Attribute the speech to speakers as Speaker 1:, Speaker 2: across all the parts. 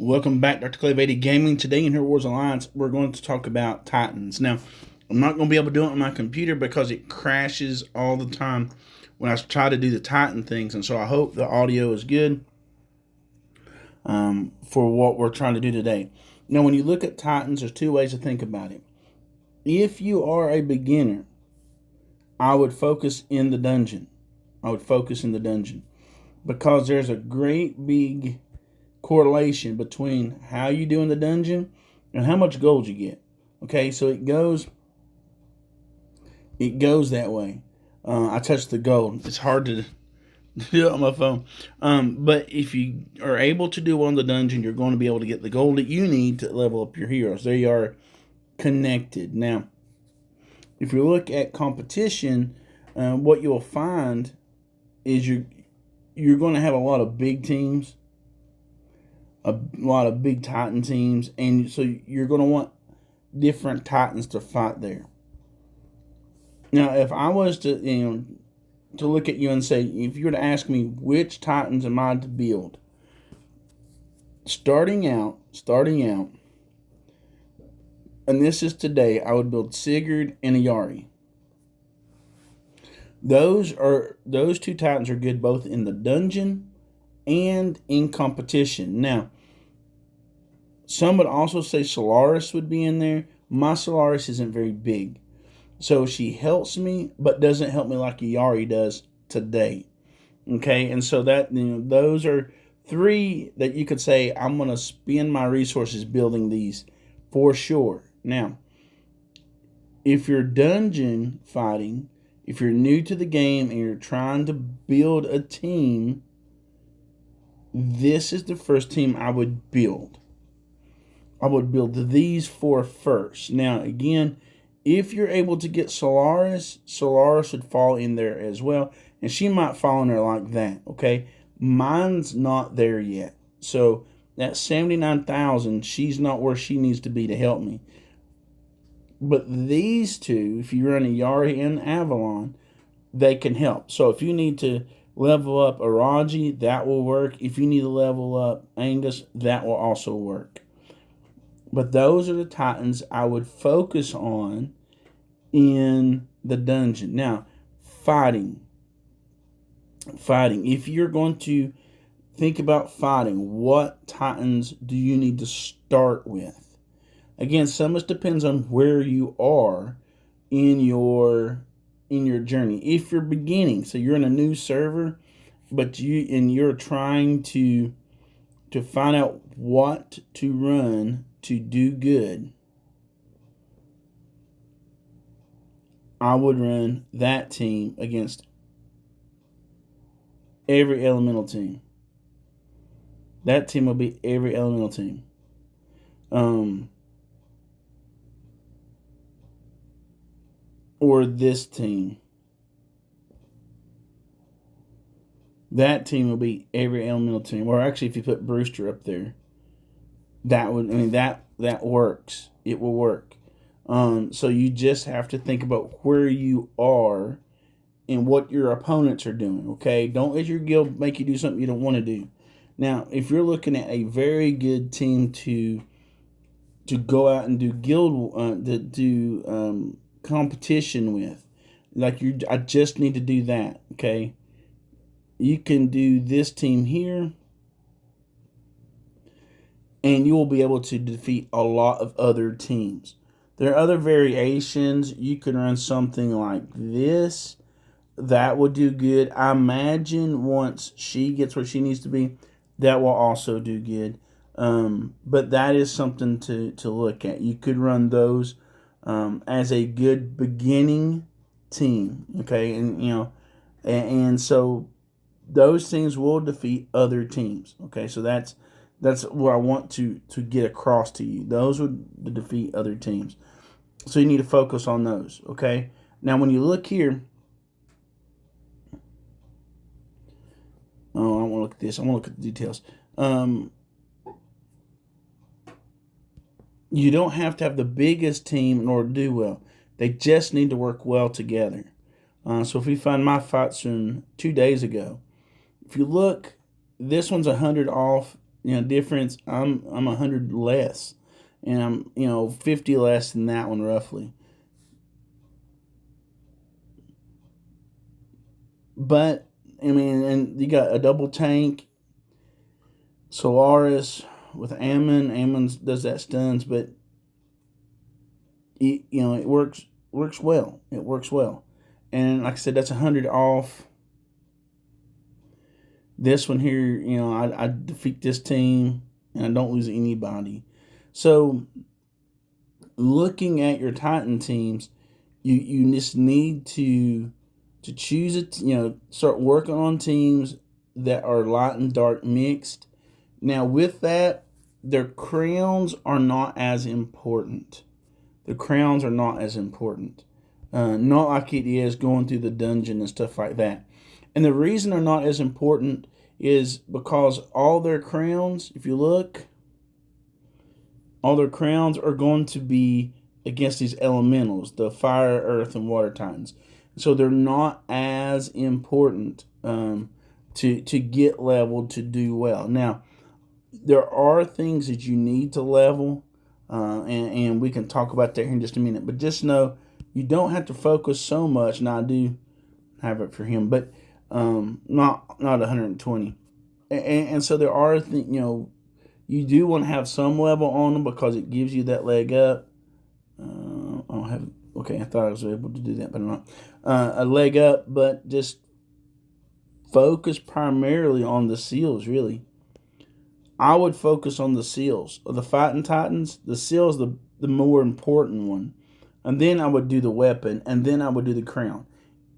Speaker 1: Welcome back, Dr. Clay 80 Gaming. Today in Hero Wars Alliance, we're going to talk about Titans. Now, I'm not going to be able to do it on my computer because it crashes all the time when I try to do the Titan things, and so I hope the audio is good for what we're trying to do today. Now, when you look at Titans, there's two ways to think about it. If you are a beginner, I would focus in the dungeon. Because there's a great big correlation between how you do in the dungeon and how much gold you get. Okay, so it goes that way. I touched the gold. It's hard to do it on my phone. But if you are able to do on the dungeon, you're going to be able to get the gold that you need to level up your heroes. They are connected. Now, if you look at competition, what you'll find is you're going to have a lot of big teams, a lot of big Titan teams, and so you're going to want different Titans to fight there. Now, if I was to look at you and say, if you were to ask me which Titans am I to build, starting out, and this is today, I would build Sigurd and Ayari. Those two Titans are good both in the dungeon and in competition. Now, some would also say Solaris would be in there. My Solaris isn't very big, so she helps me, but doesn't help me like Ayari does today. Okay, and so that those are three that you could say I'm going to spend my resources building these for sure. Now, if you're dungeon fighting, if you're new to the game and you're trying to build a team, this is the first team I would build. I would build these four first. Now, again, if you're able to get Solaris would fall in there as well. And she might fall in there like that, okay? Mine's not there yet. So, that 79,000, she's not where she needs to be to help me. But these two, if you run Ayari and Avalon, they can help. So, if you need to level up Araji, that will work. If you need to level up Angus, that will also work. But those are the Titans I would focus on in the dungeon. Now, fighting. If you're going to think about fighting, what Titans do you need to start with? Again, so much depends on where you are in your journey. If you're beginning, so you're in a new server, but you're trying to find out what to run to do good, I would run that team against every elemental team. That team will be every elemental team. Or this team. That team will be every elemental team. Or actually, if you put Brewster up there, that works. It will work. So you just have to think about where you are and what your opponents are doing. Okay, don't let your guild make you do something you don't want to do. Now, if you're looking at a very good team to go out and do competition with, I just need to do that. Okay, you can do this team here, and you will be able to defeat a lot of other teams. There are other variations. You can run something like this. That would do good. I imagine once she gets where she needs to be, that will also do good. But that is something to look at. You could run those as a good beginning team. Okay, and so those teams will defeat other teams. Okay, so that's what I want to get across to you. Those would defeat other teams. So you need to focus on those, okay? Now, when you look here, I don't want to look at this. I want to look at the details. You don't have to have the biggest team in order to do well. They just need to work well together. So if we find my fight soon 2 days ago, if you look, this one's 100 off difference. I'm 100 less, and I'm 50 less than that one roughly. But I mean, and you got a double tank Solaris with Ammon. Ammon does that stuns, but it works well. It works well, and like I said, that's 100 off. This one here, I defeat this team and I don't lose anybody. So looking at your Titan teams, you just need to choose it. Start working on teams that are light and dark mixed. Now with that, their crowns are not as important. The crowns are not as important. Not like it is going through the dungeon and stuff like that. And the reason they're not as important is because all their crowns, if you look, all their crowns are going to be against these elementals, the fire, earth, and water titans. So they're not as important to get leveled to do well. Now, there are things that you need to level, and we can talk about that here in just a minute. But just know you don't have to focus so much. Now, I do have it for him, but not 120. And so there are things, you do want to have some level on them because it gives you that leg up. I don't have, okay, I thought I was able to do that, but I'm not. A leg up, but just focus primarily on the seals, really. I would focus on the seals. Of the fighting titans, the seals the more important one. And then I would do the weapon, and then I would do the crown.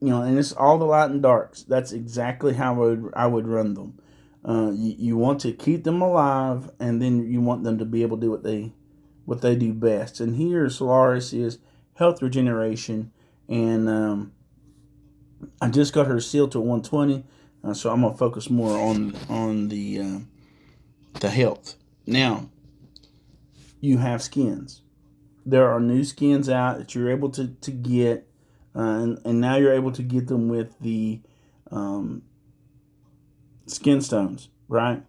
Speaker 1: And it's all the light and darks. That's exactly how I would run them. You want to keep them alive, and then you want them to be able to do what they do best. And here Solaris is health regeneration, and I just got her sealed to 120, so I'm gonna focus more on the health. Now you have skins. There are new skins out that you're able to get, and now you're able to get them with the skin stones, right?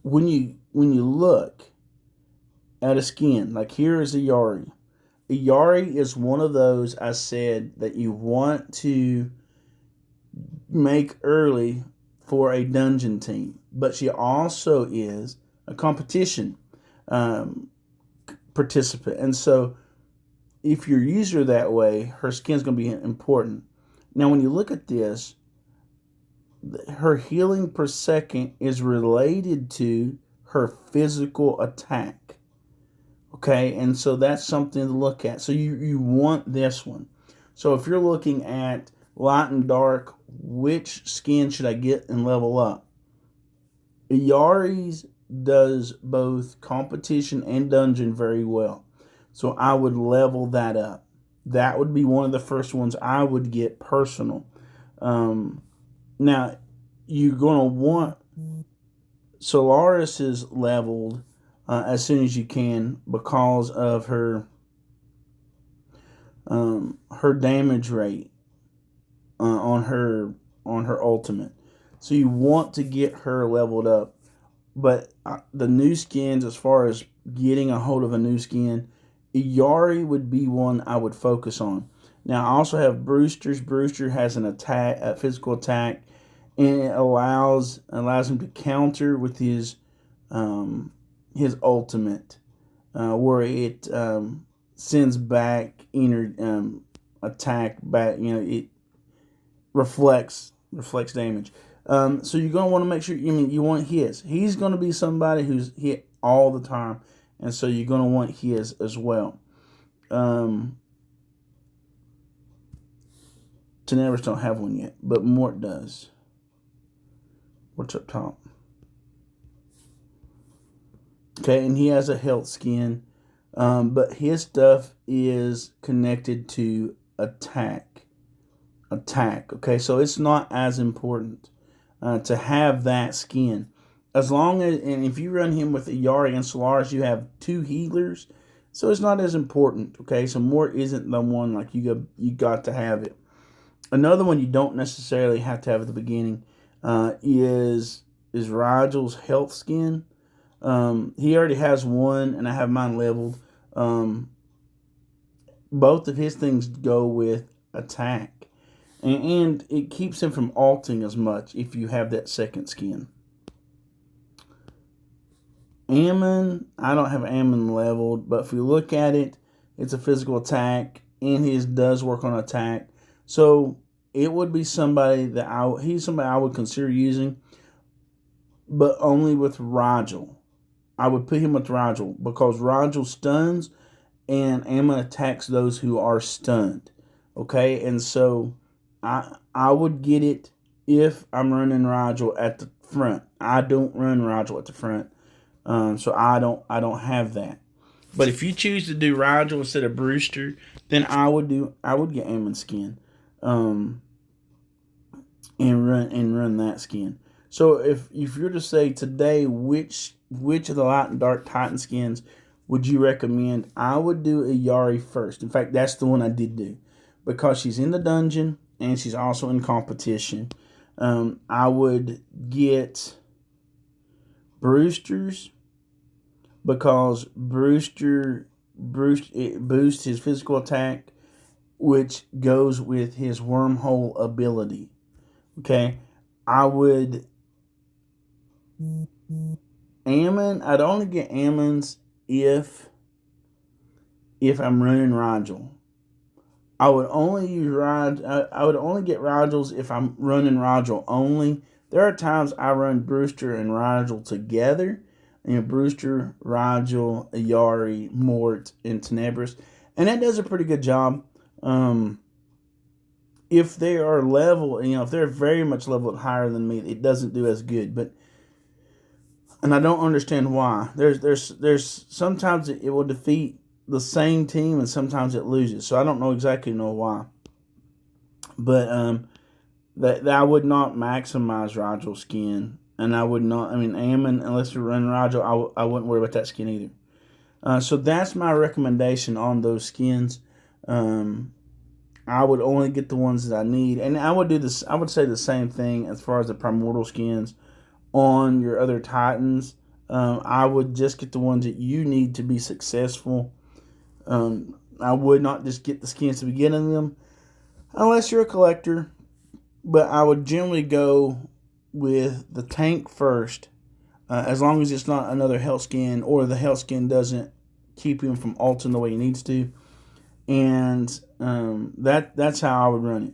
Speaker 1: When you look at a skin, like here is a Yari. A Yari is one of those I said that you want to make early for a dungeon team, but she also is a competition participant, and so if you use her that way, her skin's going to be important. Now, when you look at this, her healing per second is related to her physical attack. Okay, and so that's something to look at. So you want this one. So if you're looking at light and dark, which skin should I get and level up? Yari's does both competition and dungeon very well. So I would level that up. That would be one of the first ones I would get personal. Now, you're going to want Solaris is leveled as soon as you can because of her damage rate on her ultimate. So you want to get her leveled up. But the new skins, as far as getting a hold of a new skin, Yari would be one I would focus on. Now, I also have Brewster's. Brewster has an attack, a physical attack, and it allows him to counter with his ultimate, where it sends back inner attack back. It reflects damage. So you're gonna want to make sure. You want his. He's gonna be somebody who's hit all the time, and so you're gonna want his as well. Daenerys don't have one yet, but Mort does. What's up top? Okay, and he has a health skin, but his stuff is connected to attack. Okay, so it's not as important to have that skin. As long as, and if you run him with Yari and Solaris, you have two healers, so it's not as important. Okay, so Mort isn't the one like you got to have it. Another one you don't necessarily have to have at the beginning is Rigel's health skin. He already has one, and I have mine leveled. Both of his things go with attack, and it keeps him from alting as much if you have that second skin. Ammon, I don't have Ammon leveled, but if you look at it, it's a physical attack, and his does work on attack. So it would be somebody that he's somebody I would consider using, but only with Rigel. I would put him with Rigel because Rigel stuns, and Ammon attacks those who are stunned. Okay, and so I would get it if I'm running Rigel at the front. I don't run Rigel at the front. So I don't have that. But if you choose to do Rigel instead of Brewster, then I would get Ammon skin, and run that skin. So if you're to say today which of the light and dark Titan skins would you recommend, I would do Ayari first. In fact, that's the one I did do because she's in the dungeon and she's also in competition. I would get Brewster's because Brewster it boosts his physical attack, which goes with his wormhole ability. Okay, I would Ammon. I'd only get Ammon's if I'm running Rigel. I would only use I would only get Rigel's if I'm running Rigel only. There are times I run Brewster and Rigel together. Brewster, Rigel, Ayari, Mort, and Tenebris. And that does a pretty good job. If they are level, if they're very much leveled higher than me, it doesn't do as good. And I don't understand why. There's sometimes it will defeat the same team and sometimes it loses. So I don't exactly know why. But that I would not maximize Rigel's skin. And I would not, Ammon, unless you're running Rigel, I wouldn't worry about that skin either. So that's my recommendation on those skins. I would only get the ones that I need. And I would do this. I would say the same thing as far as the Primordial skins on your other Titans. I would just get the ones that you need to be successful. I would not just get the skins to begin in them unless you're a collector. But I would generally go with the tank first, as long as it's not another health skin or the health skin doesn't keep him from ulting the way he needs to, and that's how I would run it.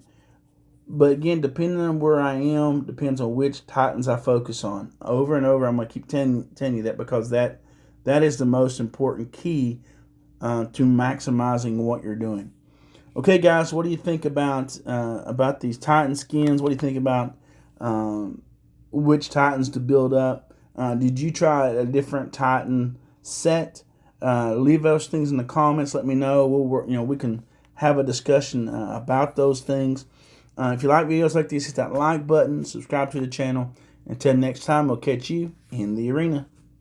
Speaker 1: But again, depending on where I am, depends on which Titans I focus on. Over and over, I'm going to keep telling you that because that is the most important key to maximizing what you're doing. Okay, guys, what do you think about these Titan skins? What do you think about which Titans to build up? Did you try a different Titan set? Leave those things in the comments. Let me know. We can have a discussion about those things. If you like videos like this, hit that like button, subscribe to the channel. Until next time, we'll catch you in the arena.